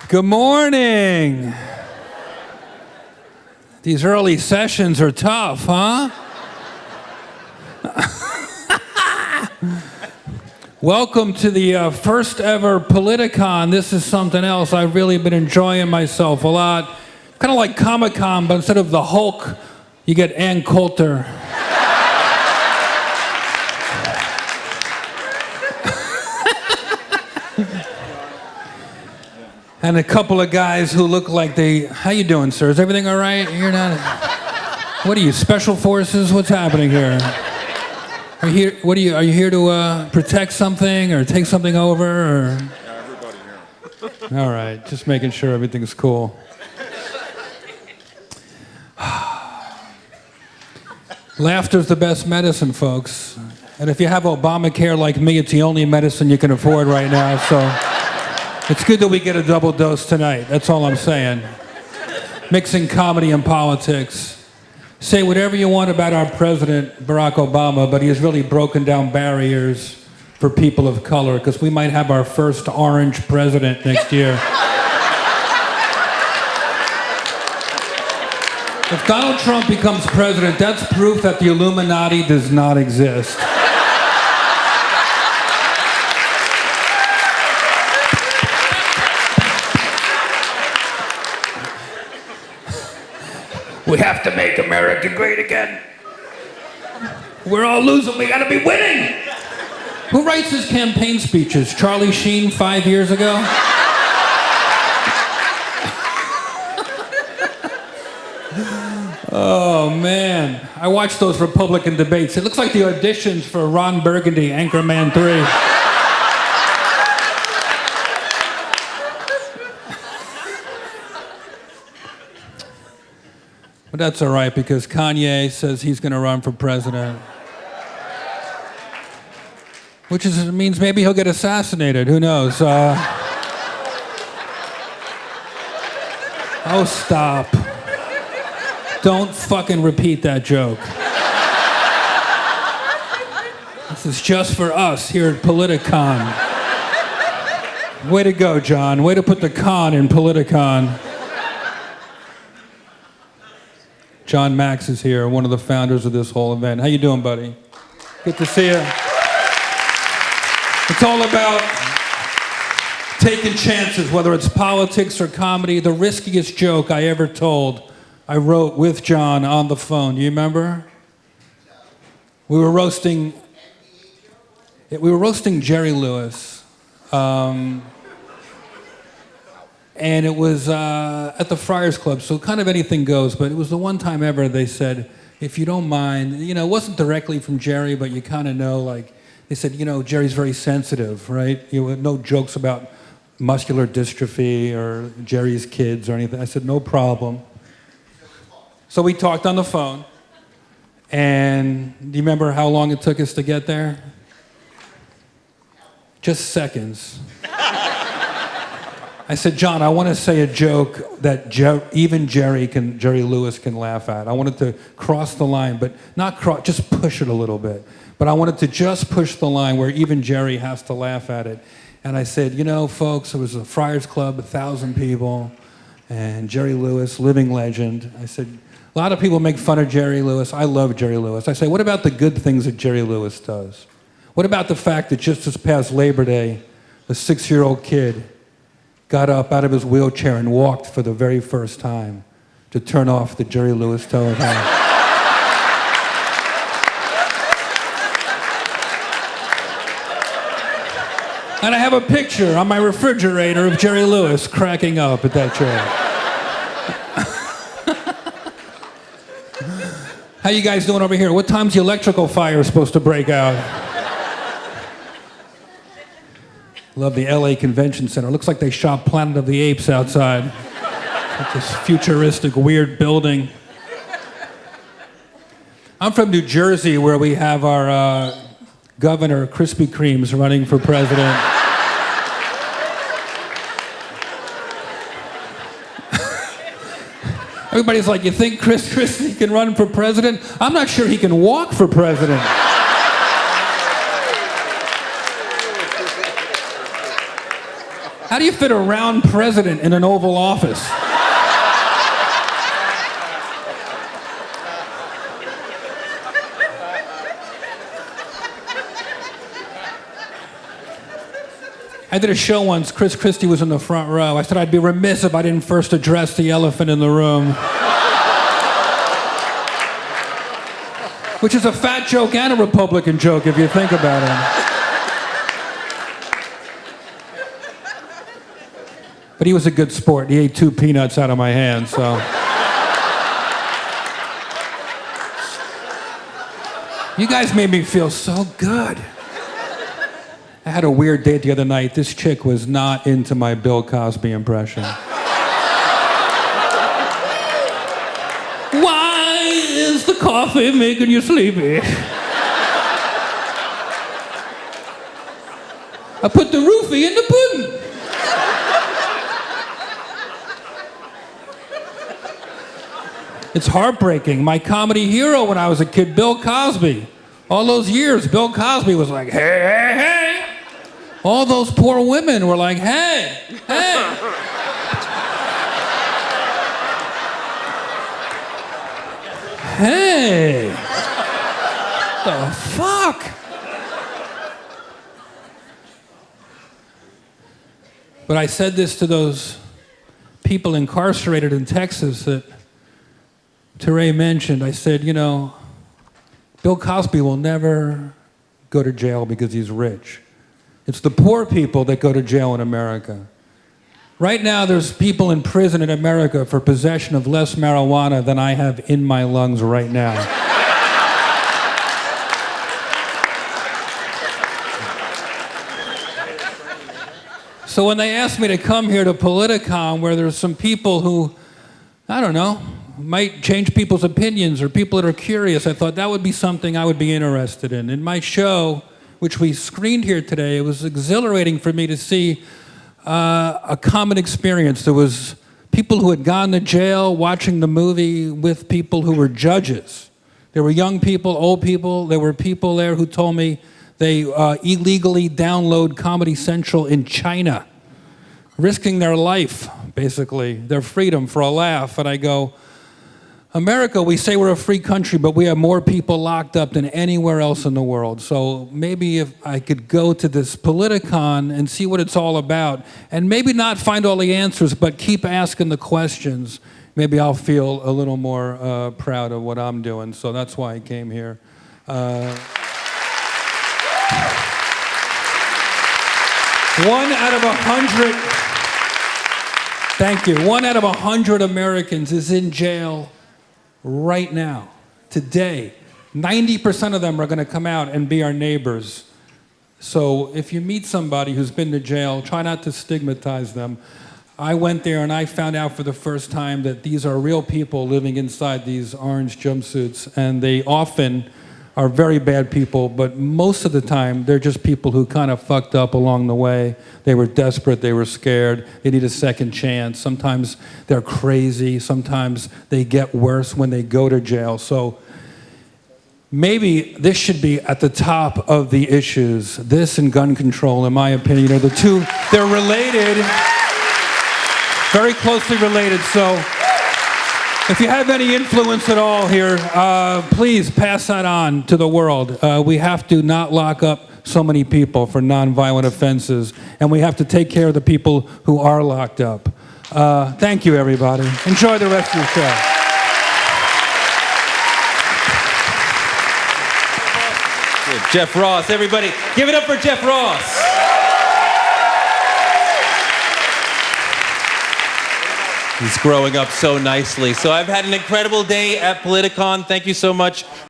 Good morning. These early sessions are tough, huh? Welcome to the first ever Politicon. This is something else. I've really been enjoying myself a lot. Kind of like Comic-Con, but instead of the Hulk, you get Ann Coulter. And a couple of guys who look like they... How you doing, sir? Is everything all right? You're not... What are you, special forces? What's happening here? Are you here, are you here to protect something or take something over? Or? Yeah, everybody here. All right, just making sure everything's cool. Laughter's the best medicine, folks. And if you have Obamacare like me, it's the only medicine you can afford right now, so... It's good that we get a double dose tonight. That's all I'm saying. Mixing comedy and politics. Say whatever you want about our president, Barack Obama, but he has really broken down barriers for people of color, because we might have our first orange president next year. If Donald Trump becomes president, that's proof that the Illuminati does not exist. We have to make America great again. We're all losing, we gotta be winning. Who writes his campaign speeches? Charlie Sheen 5 years ago? Oh man, I watched those Republican debates. It looks like the auditions for Ron Burgundy, Anchorman 3. But that's all right, because Kanye says he's going to run for president. Which means maybe he'll get assassinated. Who knows? Oh, stop. Don't fucking repeat that joke. This is just for us here at Politicon. Way to go, John. Way to put the con in Politicon. John Max is here, one of the founders of this whole event. How you doing, buddy? Good to see you. It's all about taking chances, whether it's politics or comedy. The riskiest joke I ever told, I wrote with John on the phone. You remember? We were roasting Jerry Lewis. And it was at the Friars Club, so kind of anything goes, but it was the one time ever they said, if you don't mind, you know, it wasn't directly from Jerry, but you kind of know, like, they said, you know, Jerry's very sensitive, right? You know, no jokes about muscular dystrophy or Jerry's kids or anything. I said, no problem. So we talked on the phone, and do you remember how long it took us to get there? Just seconds. I said, John, I want to say a joke that even Jerry Lewis can laugh at. I wanted to cross the line, but not cross, just push it a little bit. But I wanted to just push the line where even Jerry has to laugh at it. And I said, you know, folks, it was a Friars Club, 1,000 people, and Jerry Lewis, living legend. I said, a lot of people make fun of Jerry Lewis. I love Jerry Lewis. I say, what about the good things that Jerry Lewis does? What about the fact that just this past Labor Day, a 6-year-old kid got up out of his wheelchair and walked for the very first time to turn off the Jerry Lewis television. And I have a picture on my refrigerator of Jerry Lewis cracking up at that joke. How you guys doing over here? What time's the electrical fire supposed to break out? Love the LA Convention Center. Looks like they shot Planet of the Apes outside. It's this futuristic, weird building. I'm from New Jersey, where we have our governor, Krispy Kreme's, running for president. Everybody's like, you think Chris Christie can run for president? I'm not sure he can walk for president. How do you fit a round president in an Oval Office? I did a show once. Chris Christie was in the front row. I said I'd be remiss if I didn't first address the elephant in the room. Which is a fat joke and a Republican joke if you think about it. But he was a good sport. He ate 2 peanuts out of my hand, so. You guys made me feel so good. I had a weird date the other night. This chick was not into my Bill Cosby impression. Why is the coffee making you sleepy? I put the roofie in the pudding. It's heartbreaking. My comedy hero when I was a kid, Bill Cosby. All those years, Bill Cosby was like, hey, hey, hey. All those poor women were like, hey, hey. Hey. The fuck? But I said this to those people incarcerated in Texas that Teray mentioned. I said, you know, Bill Cosby will never go to jail because he's rich. It's the poor people that go to jail in America. Right now, there's people in prison in America for possession of less marijuana than I have in my lungs right now. So when they asked me to come here to Politicon, where there's some people who, I don't know, might change people's opinions or people that are curious, I thought that would be something I would be interested in. In my show, which we screened here today, it was exhilarating for me to see a common experience. There was people who had gone to jail watching the movie with people who were judges. There were young people, old people. There were people there who told me they illegally download Comedy Central in China, risking their life, basically, their freedom for a laugh. And I go, America, we say we're a free country, but we have more people locked up than anywhere else in the world. So maybe if I could go to this Politicon and see what it's all about, and maybe not find all the answers, but keep asking the questions, maybe I'll feel a little more proud of what I'm doing. So that's why I came here. One out of 100, thank you, 1 out of 100 Americans is in jail right now, today. 90% of them are going to come out and be our neighbors. So if you meet somebody who's been to jail, try not to stigmatize them. I went there and I found out for the first time that these are real people living inside these orange jumpsuits, and they often are very bad people, but most of the time they're just people who kind of fucked up along the way. They were desperate, they were scared, they need a second chance. Sometimes they're crazy, sometimes they get worse when they go to jail. So maybe this should be at the top of the issues. This and gun control, in my opinion, are the two. They're related, very closely related. So if you have any influence at all here, please pass that on to the world. We have to not lock up so many people for nonviolent offenses, and we have to take care of the people who are locked up. Thank you, everybody. Enjoy the rest of your show. Jeff Ross, everybody, give it up for Jeff Ross. He's growing up so nicely. So I've had an incredible day at Politicon. Thank you so much.